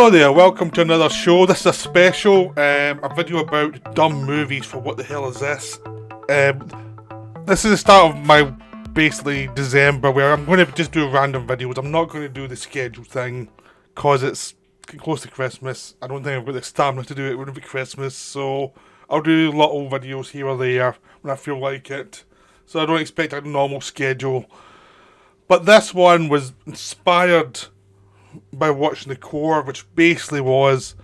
Hello there, welcome to another show. This is a special, a video about dumb movies for What the Hell Is This? This is the start of my, basically, December, where I'm going to just do random videos. I'm not going to do the schedule thing, because it's close to Christmas. I don't think I've got the stamina to do it when it be Christmas, so I'll do little videos here or there when I feel like it. So I don't expect a normal schedule. But this one was inspired by watching The Core, which basically was,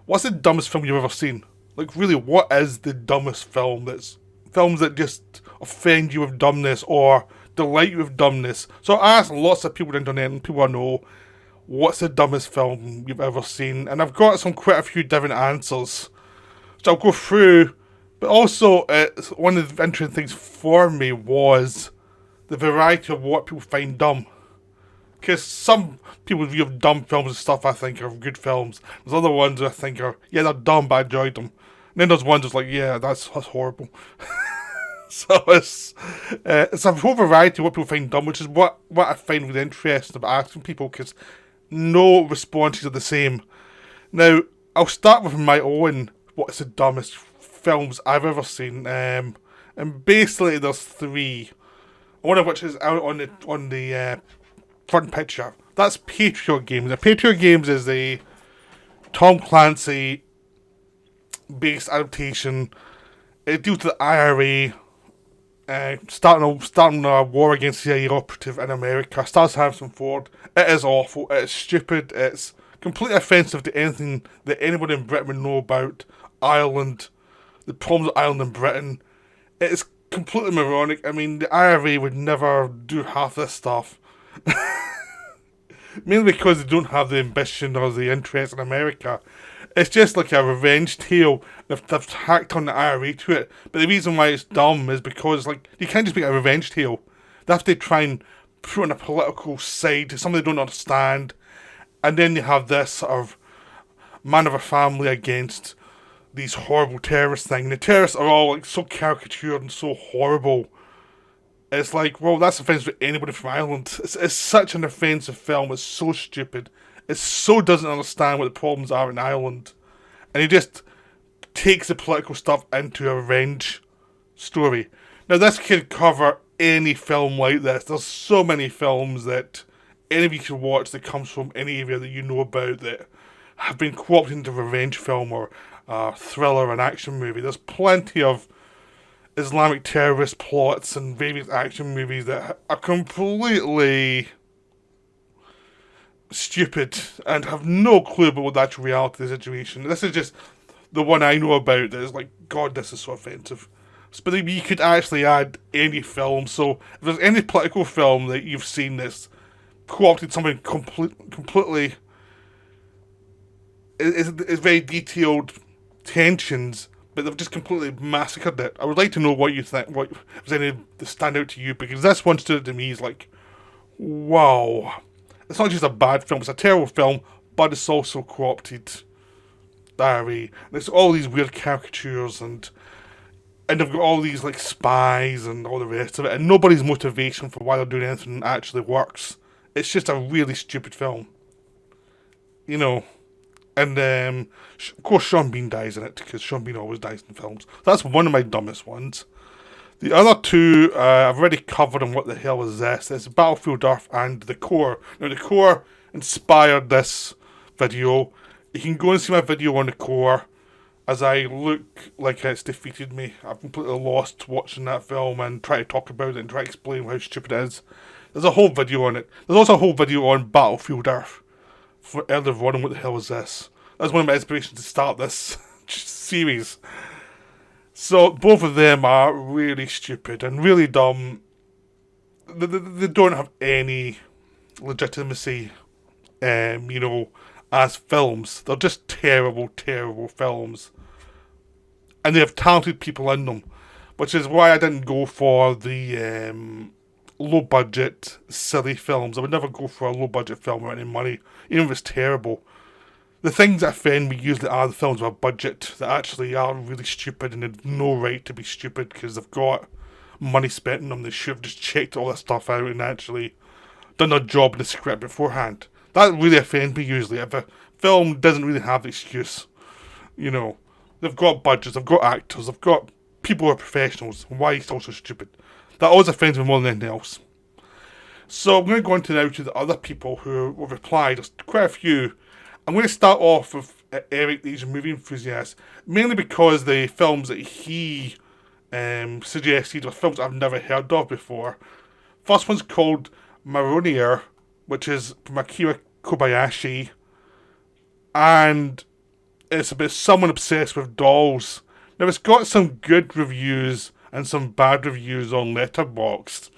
what's the dumbest film you've ever seen? Like, really, what is the dumbest film? That's films that just offend you with dumbness or delight you with dumbness. So I asked lots of people on the internet and people I know, what's the dumbest film you've ever seen? And I've got quite a few different answers. So I'll go through, but also one of the interesting things for me was the variety of what people find dumb. Because some people's view of dumb films and stuff I think are good films. There's other ones I think are, yeah, they're dumb, but I enjoyed them. And then there's ones that's like, yeah, that's horrible. So it's a whole variety of what people find dumb, which is what I find really interesting about asking people, because no responses are the same. Now, I'll start with my own, what's the dumbest films I've ever seen. And basically there's three. One of which is out on the front picture. That's Patriot Games. Now, Patriot Games is a Tom Clancy based adaptation. It deals with the IRA starting a war against the CIA operative in America. Stars Harrison Ford. It is awful. It's stupid. It's completely offensive to anything that anybody in Britain would know about Ireland, the problems of Ireland and Britain. It is completely moronic. I mean, the IRA would never do half this stuff. Mainly because they don't have the ambition or the interest in America. It's just like a revenge tale. They've hacked on the IRA to it. But the reason why it's dumb is because, like, you can't just make a revenge tale. They have to try and put on a political side to something they don't understand. And then you have this sort of man of a family against these horrible terrorist things. The terrorists are all like so caricatured and so horrible. It's like, well, that's offensive to anybody from Ireland. It's such an offensive film. It's so stupid. It so doesn't understand what the problems are in Ireland. And he just takes the political stuff into a revenge story. Now, this could cover any film like this. There's so many films that any of you can watch that comes from any area that you know about that have been co-opted into a revenge film or a thriller, an action movie. There's plenty of Islamic terrorist plots and various action movies that are completely stupid and have no clue about what the actual reality of the situation. This is just the one I know about that is like, God, this is so offensive. But you could actually add any film. So if there's any political film that you've seen that's co-opted something completely, it's very detailed tensions, but they've just completely massacred it. I would like to know what you think, what if there's any that stand out to you, because this one stood out to me as like, wow. It's not just a bad film, it's a terrible film, but it's also co-opted diary. There's all these weird caricatures and they've got all these like spies and all the rest of it, and nobody's motivation for why they're doing anything actually works. It's just a really stupid film. You know. And, of course, Sean Bean dies in it, because Sean Bean always dies in films. That's one of my dumbest ones. The other two, I've already covered on What the Hell Is This. It's Battlefield Earth and The Core. Now, The Core inspired this video. You can go and see my video on The Core, as I look like it's defeated me. I've completely lost watching that film and try to talk about it and try to explain how stupid it is. There's a whole video on it. There's also a whole video on Battlefield Earth. For earlier on, What the Hell is this? That's one of my inspirations to start this series. So both of them are really stupid and really dumb. They don't have any legitimacy, as films. They're just terrible, terrible films. And they have talented people in them, which is why I didn't go for the low-budget, silly films. I would never go for a low-budget film with any money, even if it's terrible. The things that offend me usually are the films with a budget that actually are really stupid and have no right to be stupid because they've got money spent on them. They should have just checked all that stuff out and actually done their job in the script beforehand. That really offends me usually. If a film doesn't really have the excuse. You know, they've got budgets, they've got actors, they've got people who are professionals. Why is it all so stupid? That always offends me more than anything else. So I'm going to go into now to the other people who have replied. There's quite a few. I'm going to start off with Eric, the Asian movie enthusiast, mainly because the films that he suggested were films I've never heard of before. First one's called Maronier, which is from Akira Kobayashi, and it's about someone obsessed with dolls. Now, it's got some good reviews and some bad reviews on Letterboxd.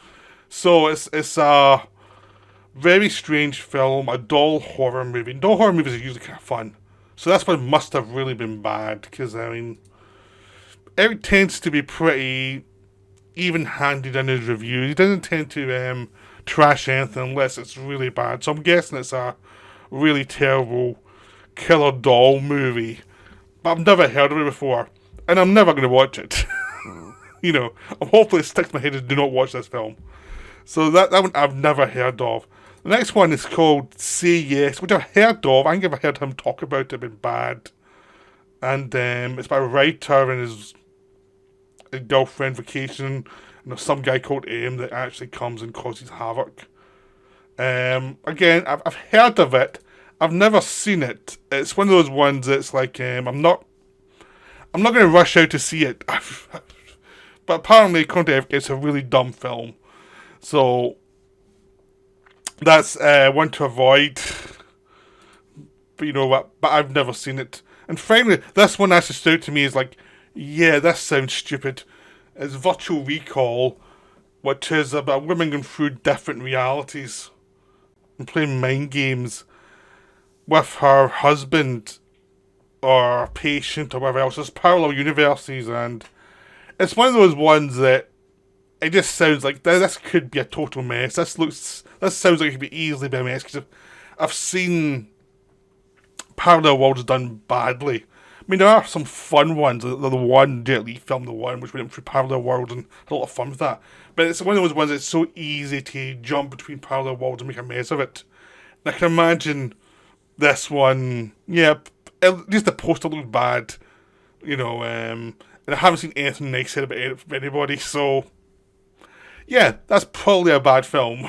So it's a very strange film, a doll horror movie. Doll horror movies are usually kind of fun. So this one must have really been bad, because, I mean, Eric tends to be pretty even-handed in his reviews. He doesn't tend to trash anything unless it's really bad. So I'm guessing it's a really terrible killer doll movie. But I've never heard of it before, and I'm never going to watch it. You know, I'm hopefully it sticks to my head as do not watch this film. So that one I've never heard of. The next one is called Say Yes, which I've heard of. I think I've heard him talk about it being bad. And it's by a writer and his girlfriend vacation. And there's some guy called M that actually comes and causes havoc. Again, I've heard of it. I've never seen it. It's one of those ones that's like, I'm not going to rush out to see it. But apparently, according to Eric, it's a really dumb film. So that's one to avoid. But you know what? But I've never seen it. And finally, this one actually stood out to me as like, yeah, this sounds stupid. It's Virtual Recall, which is about women going through different realities and playing mind games with her husband or patient or whatever else. There's parallel universes, and it's one of those ones that it just sounds like this could be a total mess. This sounds like it could be easily be a mess, because I've seen parallel worlds done badly. I mean, there are some fun ones. The one, Jet Li filmed the one, which went through parallel worlds and had a lot of fun with that. But it's one of those ones that's so easy to jump between parallel worlds and make a mess of it. And I can imagine this one, yeah, just the poster looks bad, you know, and I haven't seen anything nice said about it from anybody, so yeah, that's probably a bad film.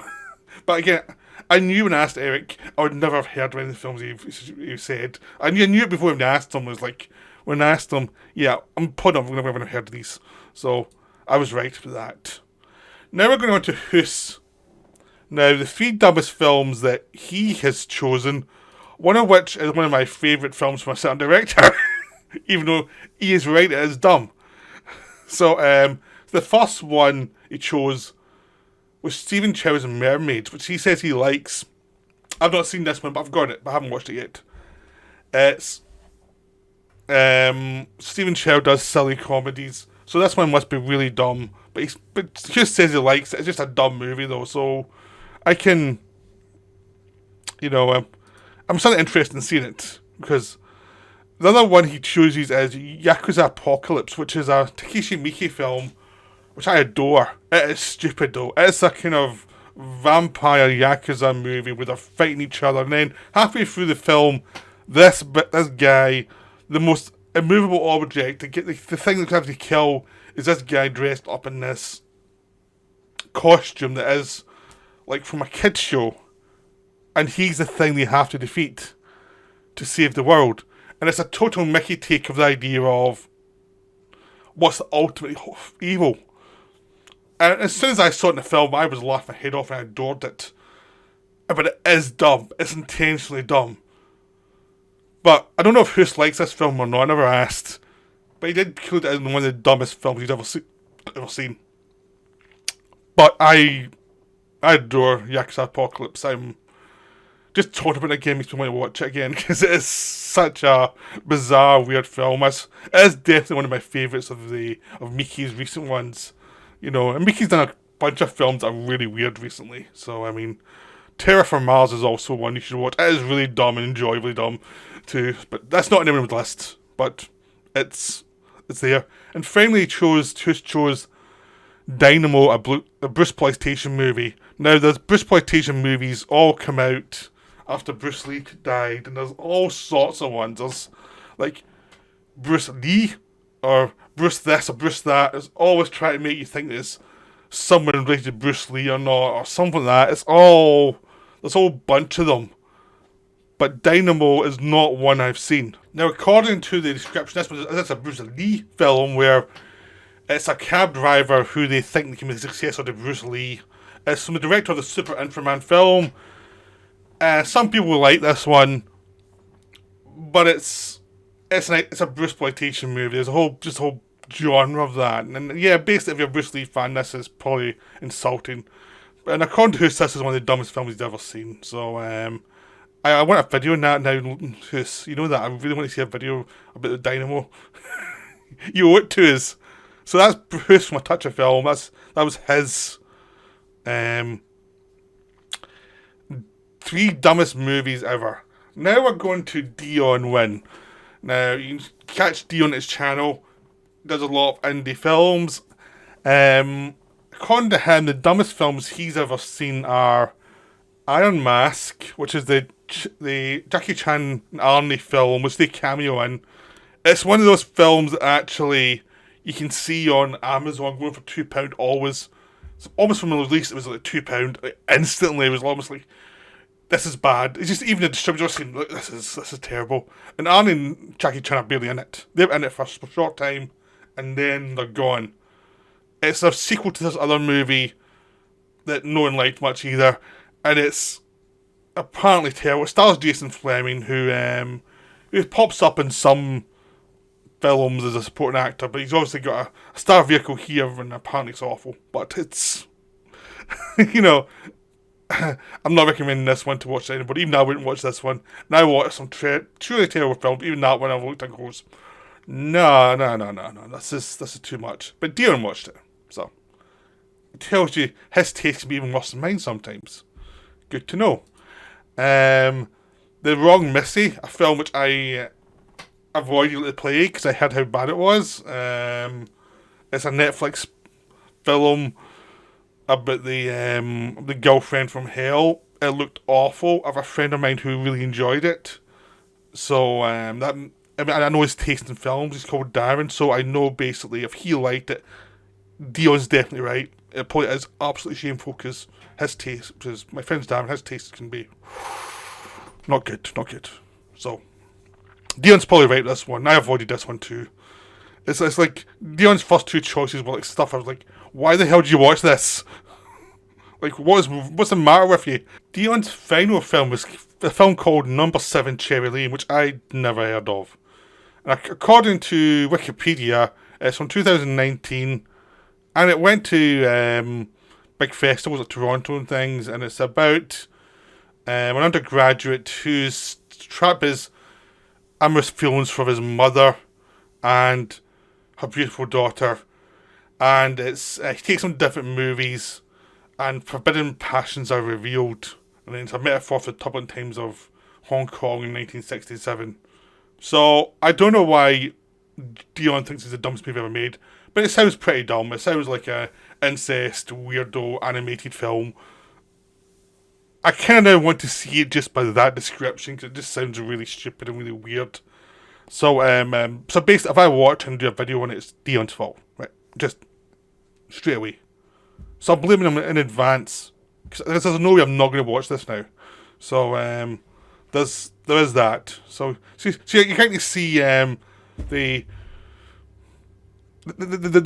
But again, I knew when I asked Eric, I would never have heard of any of the films he said. I knew it before when I asked him. It was like, when I asked him, yeah, I'm putting I've never heard of these. So I was right for that. Now we're going on to Hoos. Now, the three dumbest films that he has chosen, one of which is one of my favourite films from a certain director, even though he is right, it is dumb. So, the first one he chose was Stephen Chow's Mermaids, which he says he likes. I've not seen this one, but I've got it, but I haven't watched it yet. It's Stephen Chow does silly comedies, so this one must be really dumb. But he just says he likes it. It's just a dumb movie, though, so I can, you know, I'm sort of interested in seeing it, because the other one he chooses is Yakuza Apocalypse, which is a Takeshi Miike film, which I adore. It is stupid, though. It's a kind of vampire Yakuza movie where they're fighting each other, and then halfway through the film, this guy, the most immovable object, the thing that they have to kill is this guy dressed up in this costume that is like from a kids show, and he's the thing they have to defeat to save the world. And it's a total Mickey take of the idea of what's the ultimate evil. And as soon as I saw it in the film, I was laughing my head off and I adored it. But it is dumb. It's intentionally dumb. But I don't know if Hoos likes this film or not. I never asked. But he did include it in one of the dumbest films he's ever seen. But I adore Yakuza Apocalypse. I'm just talking about it again makes me want to watch it again, because it is such a bizarre, weird film. It is definitely one of my favourites of Mickey's recent ones. You know, and Mickey's done a bunch of films that are really weird recently. So, I mean, Terror from Mars is also one you should watch. It is really dumb and enjoyably dumb too. But that's not in anyone's list. But it's there. And finally, he chose Dynamo, a Bruce Exploitation movie. Now, there's Bruce Exploitation movies all come out after Bruce Lee died, and there's all sorts of ones. There's like Bruce Lee, or Bruce this, or Bruce that. It's always trying to make you think it's someone related to Bruce Lee or not, or something like that. There's a whole bunch of them. But Dynamo is not one I've seen. Now, according to the description, this is a Bruce Lee film where it's a cab driver who they think can be the successor to Bruce Lee. It's from the director of the Super Inframan film. Some people like this one, but it's a Bruceploitation movie. There's a whole genre of that. And yeah, basically, if you're a Bruce Lee fan, this is probably insulting. And according to Hus, this is one of the dumbest films he's ever seen. So, I want a video on that now, Hus. You know that. I really want to see a video about the Dynamo. You owe it to us. So that's Hus from A Touch of Film. That was his 3 dumbest movies ever. Now we're going to Dion Wynn. Now, you can catch Dion on his channel. Does a lot of indie films. According to him, the dumbest films he's ever seen are Iron Mask, which is the Jackie Chan and Arnie film, which they cameo in. It's one of those films that actually you can see on Amazon going for £2 always. So almost from the release, it was like £2. Like, instantly, it was almost like, this is bad. It's just even the distributor saying, look, this is terrible. And Arnie and Jackie Chan are barely in it. They're in it for a short time, and then they're gone. It's a sequel to this other movie that no one liked much either, and it's apparently terrible. It stars Jason Fleming, who pops up in some films as a supporting actor, but he's obviously got a star vehicle here, and apparently it's awful. But it's, you know, I'm not recommending this one to watch to anybody. Even though I wouldn't watch this one. Now I watch some truly terrible films. Even that one I've looked and goes, no. This is too much. But Dion watched it, so it tells you his taste can be even worse than mine sometimes. Good to know. The Wrong Missy, a film which I avoided the plague because I heard how bad it was. It's a Netflix film about the girlfriend from hell. It looked awful. I have a friend of mine who really enjoyed it. So I know his taste in films. He's called Darren, so I know basically if he liked it, Dion's definitely right. It probably is absolutely shameful because his taste, because my friend's Darren, his taste can be not good. So Dion's probably right this one. I avoided this one too. It's like Dion's first 2 choices were like stuff I was like, why the hell did you watch this? Like, what's the matter with you? Dion's final film was a film called Number 7 Cherryland, which I never heard of. And according to Wikipedia, it's from 2019, and it went to big festivals like Toronto and things, and it's about an undergraduate who's trapped his amorous feelings for his mother and her beautiful daughter, and it's he takes on different movies, and forbidden passions are revealed, and it's a metaphor for the turbulent times of Hong Kong in 1967. So I don't know why Dion thinks it's the dumbest movie ever made, but it sounds pretty dumb. It sounds like a incest weirdo animated film. I kind of want to see it just by that description because it just sounds really stupid and really weird. So so basically, if I watch and do a video on it, it's Dion's fault, right? Just straight away. So I'm blaming him in advance because there's no way I'm not going to watch this now. So there is that. So you kind of see the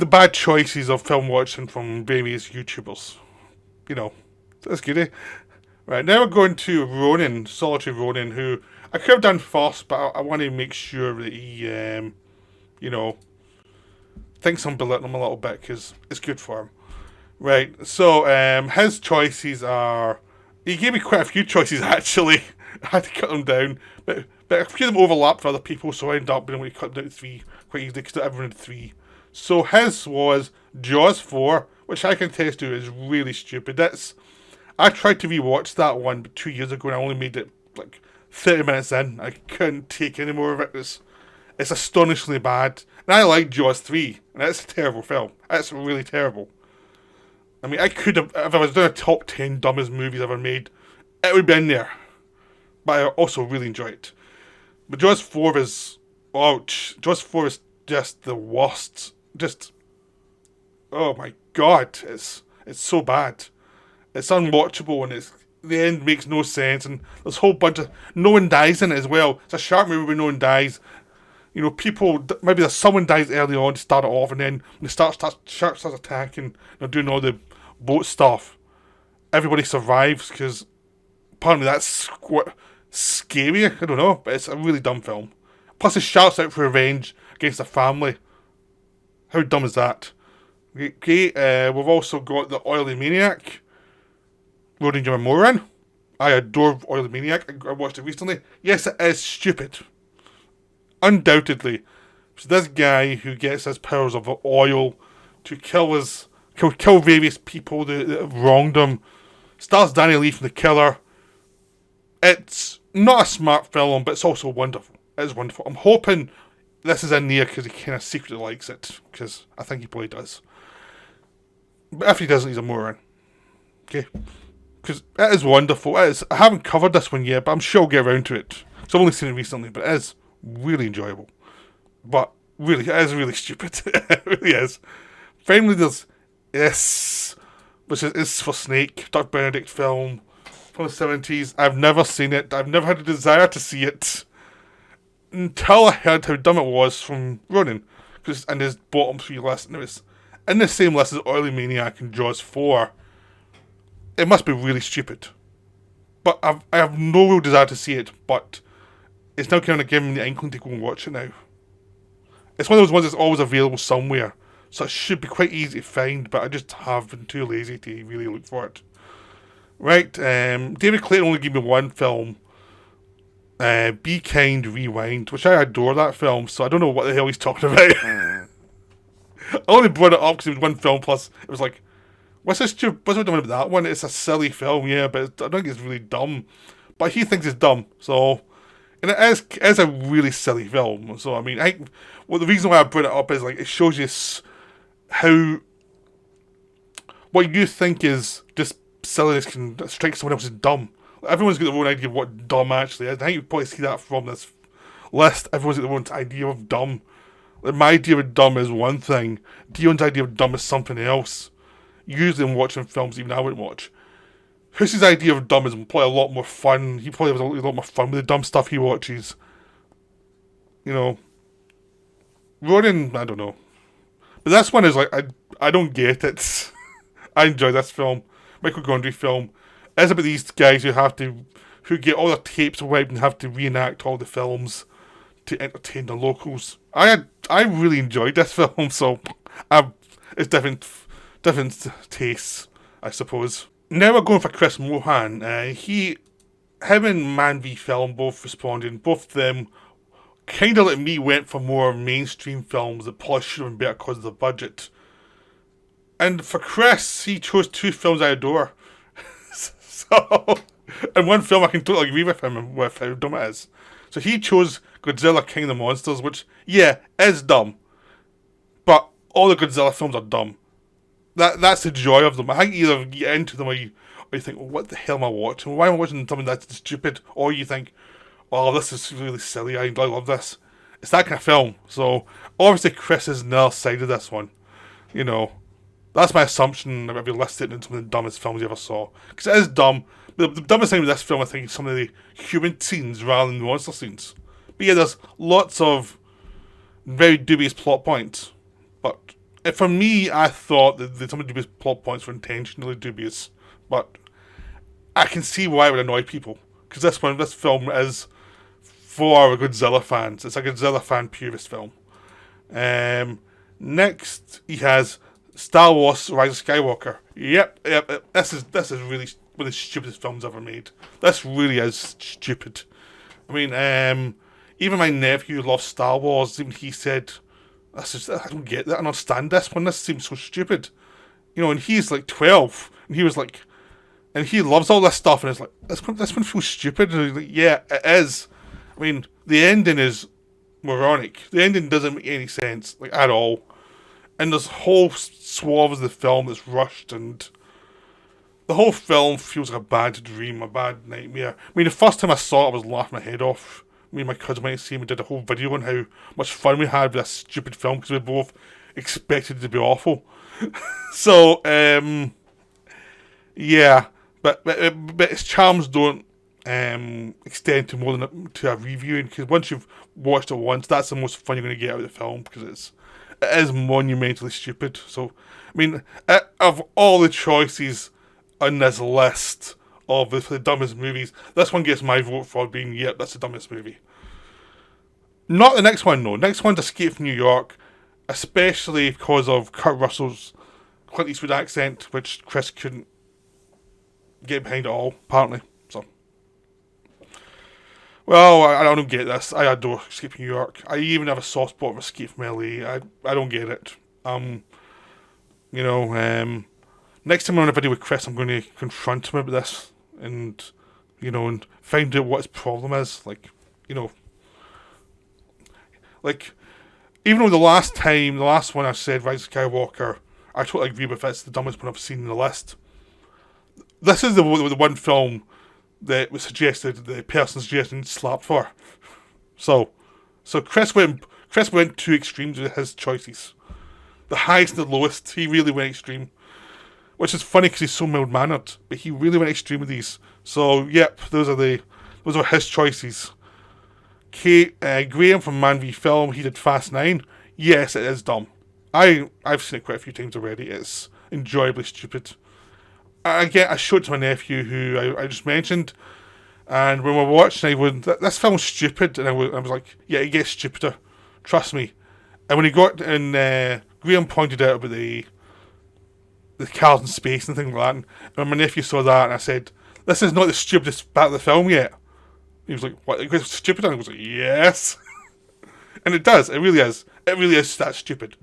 bad choices of film watching from various YouTubers. You know, that's good, eh? Right, now we're going to Ronan, Solitary Ronan, who I could have done first, but I want to make sure that he, you know, thinks I'm belittling him a little bit, because it's good for him. Right, so his choices are... He gave me quite a few choices, actually. I had to cut them down, but a few of them overlapped for other people, so I ended up being able to cut them down to 3 quite easily, because everyone had 3. So his was Jaws 4, which I can attest to is really stupid. I tried to rewatch that one 2 years ago and I only made it like 30 minutes in. I couldn't take any more of it. It's astonishingly bad. And I like Jaws 3, and it's a terrible film. It's really terrible. I mean, I could have, if I was doing a top 10 dumbest movies ever made, it would be in there. but I also really enjoy it. But Jaws 4 is, ouch, Jaws 4 is just the worst. Just, oh my god, it's so bad. It's unwatchable, and the end makes no sense, and there's a whole bunch of, no one dies in it as well. It's a shark movie where no one dies. You know, people, maybe there's someone dies early on to start it off, and then when the shark starts attacking, they're doing all the boat stuff. Everybody survives, because apparently that's scary, I don't know, but it's a really dumb film. Plus, the shark's out for revenge against the family. How dumb is that? Okay, we've also got the Oily Maniac, Roading Jimmy Moran. I adore Oily Maniac. I watched it recently. Yes, it is stupid. Undoubtedly. So this guy who gets his powers of oil to kill various people that have wronged him. Stars Danny Lee from The Killer. It's not a smart film, but it's also wonderful. It's wonderful. I'm hoping this is in there because he kind of secretly likes it, because I think he probably does. But if he doesn't, he's a moron. Okay? Because it is wonderful. It is. I haven't covered this one yet, but I'm sure I'll get around to it. So I've only seen it recently, but it is really enjoyable. But really, it is really stupid. It really is. Finally, there's S, which is for Snake, Doug Benedict film from the 70s. I've never seen it. I've never had a desire to see it until I heard how dumb it was from Ronan. And his bottom 3 list, and it was in the same list as Oily Maniac and Jaws 4. It must be really stupid. But I have no real desire to see it, but it's now kind of giving me the inkling to go and watch it now. It's one of those ones that's always available somewhere, so it should be quite easy to find, but I just have been too lazy to really look for it. Right, David Clayton only gave me one film, Be Kind, Rewind, which I adore that film, so I don't know what the hell he's talking about. I only brought it up because it was one film, plus it was like, what's so dumb about that one? It's a silly film, yeah, but I don't think it's really dumb. But he thinks it's dumb, so... And it is a really silly film, so I mean, the reason why I brought it up is, like, it shows you how... what you think is just silliness can strike someone else as dumb. Everyone's got their own idea of what dumb actually is. I think you probably see that from this list. Everyone's got their own idea of dumb. Like, my idea of dumb is one thing. Dion's idea of dumb is something else. Usually I'm watching films even I wouldn't watch. Hus's idea of dumb is probably a lot more fun. He probably has a lot more fun with the dumb stuff he watches. You know. Ronan, I don't know. But this one is like, I don't get it. I enjoy this film. Michael Gondry film. It's about these guys who get all their tapes wiped and have to reenact all the films to entertain the locals. I really enjoyed this film, so it's different tastes, I suppose. Now we're going for Chris Mohan. Him and Man v Film both responded. Both of them, kind of like me, went for more mainstream films that probably should have been better because of the budget. And for Chris, he chose 2 films I adore. So, and one film I can totally agree with him with how dumb it is. So he chose Godzilla King of the Monsters, which, yeah, is dumb. But all the Godzilla films are dumb. That's the joy of them. I think either you get into them or you think, well, what the hell am I watching? Why am I watching something that's stupid? Or you think, oh, this is really silly. I love this. It's that kind of film. So, obviously, Chris is on the other side of this one. You know, that's my assumption if you list it in some of the dumbest films you ever saw. Because it is dumb. But the dumbest thing with this film, I think, is some of the human scenes rather than the monster scenes. But yeah, there's lots of very dubious plot points. But for me, I thought that some of the dubious plot points were intentionally dubious. But I can see why it would annoy people. Because this film is for Godzilla fans. It's a Godzilla fan purist film. Next, he has Star Wars: Rise of Skywalker. Yep. This is really one of the stupidest films ever made. This really is stupid. I mean, even my nephew loves Star Wars. Even he said, I don't get that. I don't understand this one. This seems so stupid. You know, and he's like 12. And he was like, and he loves all this stuff. And it's like, this one feels stupid. And he's like, yeah, it is. I mean, the ending is moronic. The ending doesn't make any sense, like, at all. And there's whole swaths of the film that's rushed, and the whole film feels like a bad dream, a bad nightmare. I mean, the first time I saw it, I was laughing my head off. Me and my cousin went to see him and did a whole video on how much fun we had with this stupid film because we both expected it to be awful. So, yeah, but its charms don't extend to more than to a reviewing, because once you've watched it once, that's the most fun you're going to get out of the film, because it is monumentally stupid. So, I mean, of all the choices on this list of the dumbest movies, this one gets my vote for being, yep, that's the dumbest movie. Not the next one, though. Next one's Escape from New York, especially because of Kurt Russell's Clint Eastwood accent, which Chris couldn't get behind at all, apparently. So, well, I don't get this. I adore Escape from New York. I even have a soft spot for Escape from LA. I don't get it. You know, next time I'm on a video with Chris, I'm going to confront him about this and, you know, and find out what his problem is. Like, you know, like, even though the last one I said, Rise of Skywalker, I totally agree with, it's the dumbest one I've seen in the list. This is the one film that was suggested, the person suggesting slapped for. So Chris went to extremes with his choices. The highest and the lowest, he really went extreme. Which is funny because he's so mild-mannered, but he really went extreme with these. So, yep, those are his choices. Graham from Man v Film, he did Fast 9. Yes, it is dumb. I've seen it quite a few times already. It's enjoyably stupid. I showed it to my nephew, who I just mentioned, and when we were watching, I went, "This film's stupid," and I was like, "Yeah, it gets stupider, trust me." And when he got in, Graham pointed out about the cars in space and things like that, and my nephew saw that, and I said, "This is not the stupidest part of the film yet." He was like, "What? It's stupid?" And I was like, "Yes," and it does. It really is. It really is that stupid.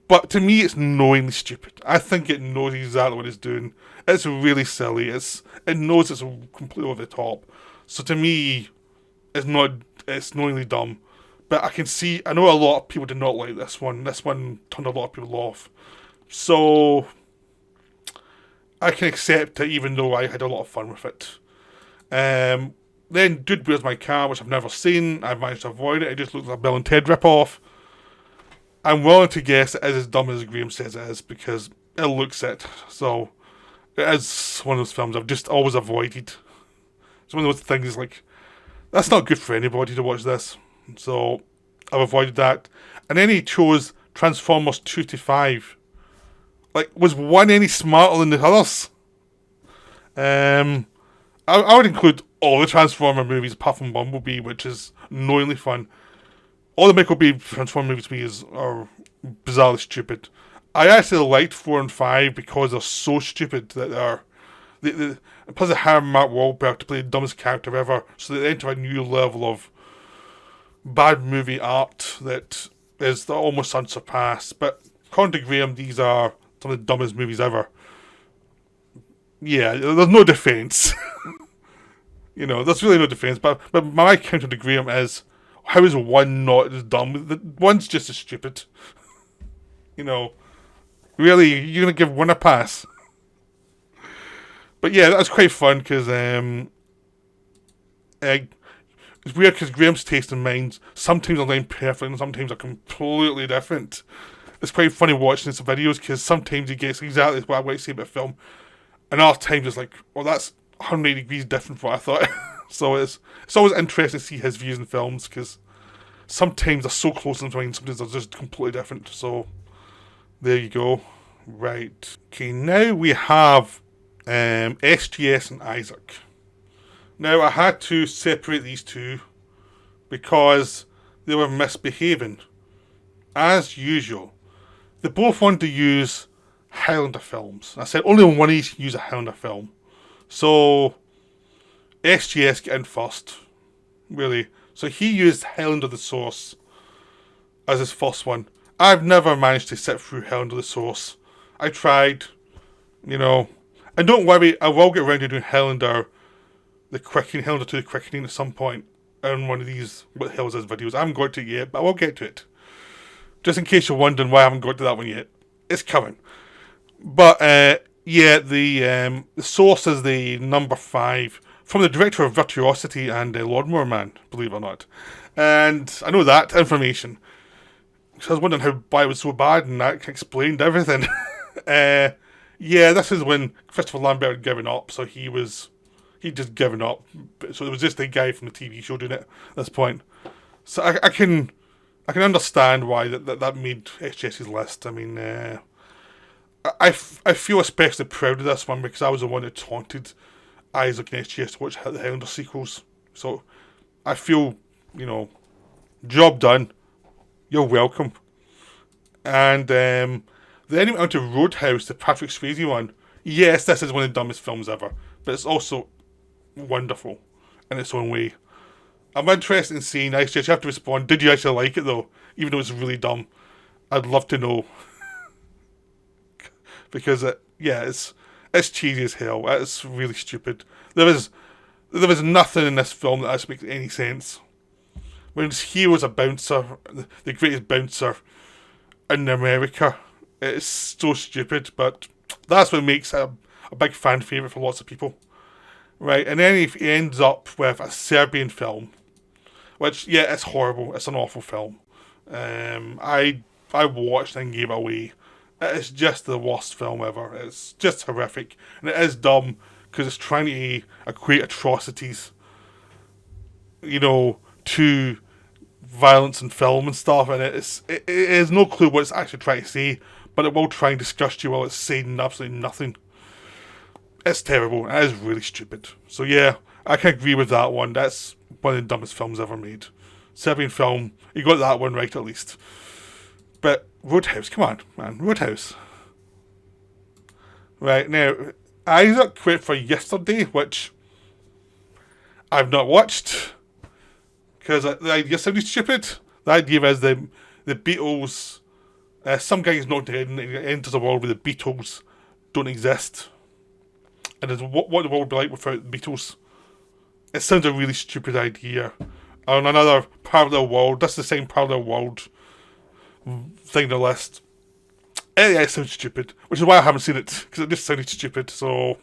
But to me, it's knowingly stupid. I think it knows exactly what it's doing. It's really silly. It knows it's completely over the top. So to me, it's knowingly dumb. But I know a lot of people did not like this one. This one turned a lot of people off. So I can accept it, even though I had a lot of fun with it. Then Dude, Where's My Car, which I've never seen. I've managed to avoid it. It just looks like a Bill and Ted ripoff. I'm willing to guess it is as dumb as Graham says it is, because it looks it. So, it is one of those films I've just always avoided. It's one of those things like, that's not good for anybody to watch this. So, I've avoided that. And then he chose Transformers 2 to 5. Like, was one any smarter than the others? I would include all the Transformer movies apart from Bumblebee, which is knowingly fun. All the Michael Bay Transformer movies to me are bizarrely stupid. I actually liked 4 and 5 because they're so stupid that plus they hire Mark Wahlberg to play the dumbest character ever, so they enter a new level of bad movie art that is almost unsurpassed. But according to Graham, these are some of the dumbest movies ever. Yeah, there's no defense. You know, there's really no defense. But my counter to Graham is, how is one not as dumb? One's just as stupid. You know, really, you're going to give one a pass? But yeah, that was quite fun, because it's weird, because Graham's taste and mine sometimes align perfectly and sometimes are completely different. It's quite funny watching his videos, because sometimes he gets exactly what I want to say about film, and other times it's like, well, that's 180 degrees different from what I thought. So it's always interesting to see his views in films, because sometimes they're so close in mine, sometimes they're just completely different. So there you go. Right. Okay, now we have SGS and Isaac. Now I had to separate these two because they were misbehaving. As usual. They both wanted to use Highlander films. I said only one of these can use a Highlander film. So SGS get in first, really. So he used Highlander the Source as his first one. I've never managed to sit through Highlander the Source. I tried, you know. And don't worry, I will get around to doing Highlander 2, the Quickening at some point in one of these What the Hell Is This videos. I haven't got to it yet, but I will get to it. Just in case you're wondering why I haven't got to that one yet. It's coming. But Yeah, the source is the number 5 from the director of Virtuosity and Lawnmower Man, believe it or not. And I know that information. So I was wondering why it was so bad, and that explained everything. uh, yeah, this is when Christopher Lambert had given up, so he'd just given up. So it was just the guy from the TV show doing it at this point. So I can understand why that made SGS's list. I mean, I feel especially proud of this one because I was the one that taunted Isaac and SGS to watch the Highlander sequels. So I feel, job done. You're welcome. And then we went on to Roadhouse, the Patrick Swayze one. Yes, this is one of the dumbest films ever, but it's also wonderful in its own way. I'm interested in seeing, actually, you have to respond, did you actually like it though? Even though it's really dumb. I'd love to know. Because, it's cheesy as hell. It's really stupid. There was nothing in this film that actually makes any sense. When his hero's a bouncer, the greatest bouncer in America, it's so stupid, but that's what makes it a big fan favourite for lots of people. Right, and then he ends up with a Serbian film, which, yeah, it's horrible. It's an awful film. I watched and gave it away. It's just the worst film ever. It's just horrific. And it is dumb because it's trying to equate atrocities, to violence in film and stuff. And it has no clue what it's actually trying to say, but it will try and disgust you while it's saying absolutely nothing. It's terrible. It is really stupid. So yeah, I can agree with that one. That's one of the dumbest films ever made. Serbian film. You got that one right at least. But Roadhouse, come on, man. Roadhouse. Right, now, Isaac quit for Yesterday, which I've not watched. Because the idea sounded stupid. The idea is the Beatles... some guy's not enters a world where the Beatles don't exist. And what the world would be like without the Beatles. It sounds a really stupid idea. On another parallel world, that's the same parallel world thing on the list. Yeah, it sounds stupid, which is why I haven't seen it, because it just sounded stupid, so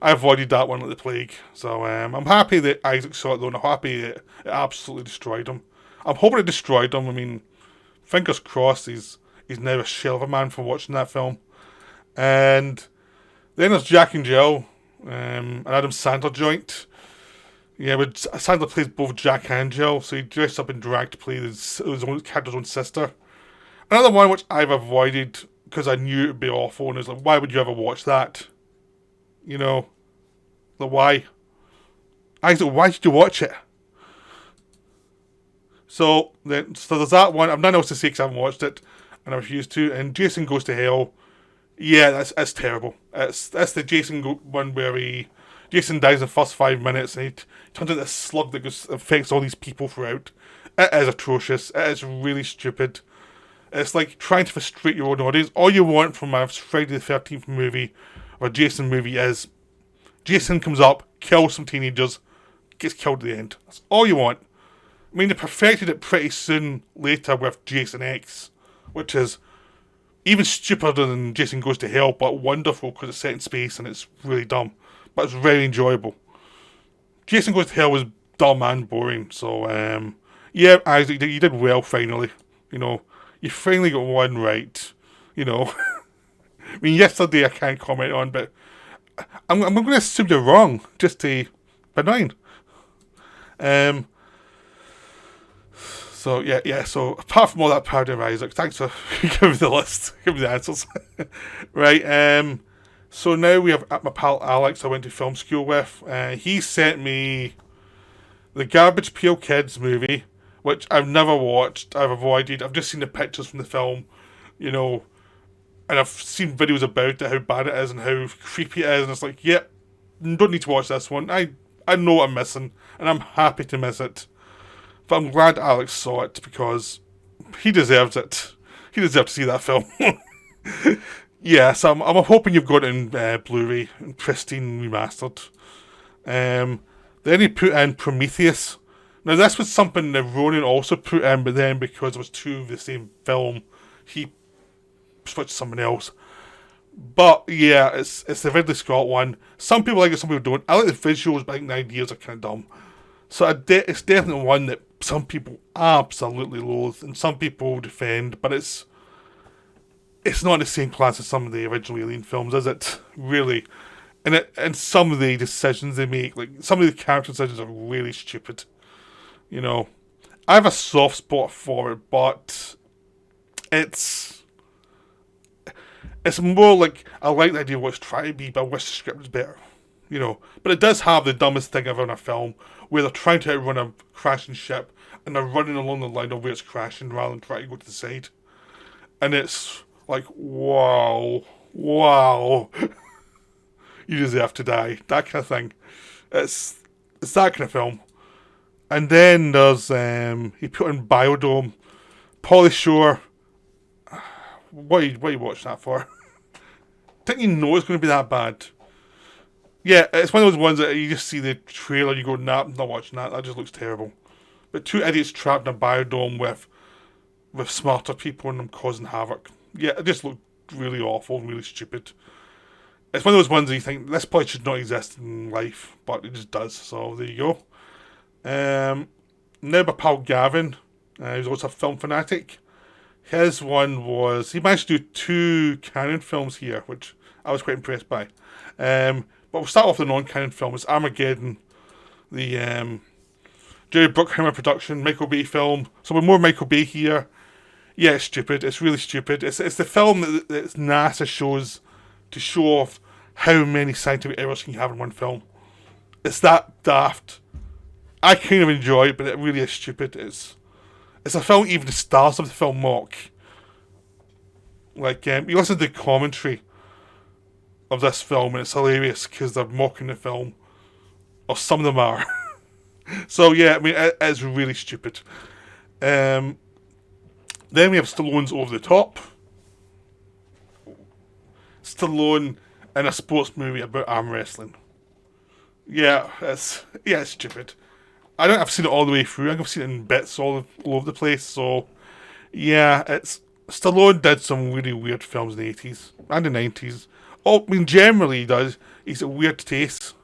I avoided that one like the plague. So I'm happy that Isaac saw it though, and I'm happy it absolutely destroyed him. I'm hoping it destroyed him. I mean, fingers crossed he's now a shell of a man for watching that film. And then there's Jack and Jill, an Adam Sandler joint. Yeah, but Sandler plays both Jack and Jill, so he dressed up in drag to play his character's own sister. Another one which I've avoided because I knew it would be awful, and it's like, why would you ever watch that? Why? Isaac, why did you watch it? So there's that one. I've nothing else to say because I haven't watched it, and I refuse to. And Jason Goes to Hell. Yeah, that's terrible. That's the Jason one where Jason dies in the first 5 minutes, and he turns into this slug that affects all these people throughout. It is atrocious. It is really stupid. It's like trying to frustrate your own audience. All you want from a Friday the 13th movie or a Jason movie is Jason comes up, kills some teenagers, gets killed at the end. That's all you want. I mean, they perfected it pretty soon later with Jason X, which is even stupider than Jason Goes to Hell, but wonderful because it's set in space and it's really dumb. But it's very enjoyable. Jason Goes to Hell was dumb and boring, so yeah, Isaac, you did well finally. You finally got one right. I mean, Yesterday I can't comment on, but I'm going to assume you're wrong, just to be annoying. So yeah. So apart from all that parody of Isaac, thanks for giving me the list, giving me the answers. Right. So now we have my pal Alex. I went to film school with. He sent me the Garbage Pail Kids movie, which I've never watched. I've avoided. I've just seen the pictures from the film, and I've seen videos about it, how bad it is and how creepy it is, and it's like, yep, don't need to watch this one. I know what I'm missing, and I'm happy to miss it. But I'm glad Alex saw it because he deserves it. He deserves to see that film. Yeah, so I'm hoping you've got it in Blu-ray, pristine remastered. Then he put in Prometheus. Now this was something that Ronan also put in, but then because it was two of the same film, he switched to something else. But yeah, it's the Ridley Scott one. Some people like it, some people don't. I like the visuals, but I think the ideas are kind of dumb. So it's definitely one that some people absolutely loathe and some people defend, but it's not in the same class as some of the original Alien films, is it? Really. And some of the decisions they make, like some of the character decisions are really stupid. You know. I have a soft spot for it, but it's it's more like I like the idea of what it's trying to be, but I wish the script was better. You know. But it does have the dumbest thing ever in a film, where they're trying to outrun a crashing ship and they're running along the line of where it's crashing rather than trying to go to the side. And it's like, wow, wow, you deserve to die. That kind of thing. It's that kind of film. And then there's he put in Biodome, Pauly Shore. What are you watching that for? Didn't you know it's going to be that bad? Yeah, it's one of those ones that you just see the trailer, you go, nah, I'm not watching that. That just looks terrible. But two idiots trapped in a biodome with smarter people and them causing havoc. Yeah, it just looked really awful, really stupid. It's one of those ones that you think this probably should not exist in life, but it just does. So there you go. Now my pal Gavin, he's also a film fanatic. His one was he managed to do two canon films here, which I was quite impressed by. But we'll start off with the non-canon film. It's Armageddon, the Jerry Bruckheimer production, Michael Bay film. So with more Michael Bay here. Yeah, it's stupid. It's really stupid. It's the film that NASA shows to show off how many scientific errors you can have in one film. It's that daft. I kind of enjoy it, but it really is stupid. It's a film even the stars of the film mock. Like, you listen to the commentary of this film and it's hilarious because they're mocking the film. Or some of them are. So yeah, I mean, it's really stupid. Then we have Stallone's Over the Top. Stallone in a sports movie about arm wrestling. Yeah, it's stupid. I've seen it all the way through. I've seen it in bits all over the place. So yeah, Stallone did some really weird films in the 80s and the 90s. Oh, I mean, generally he does. He's a weird taste.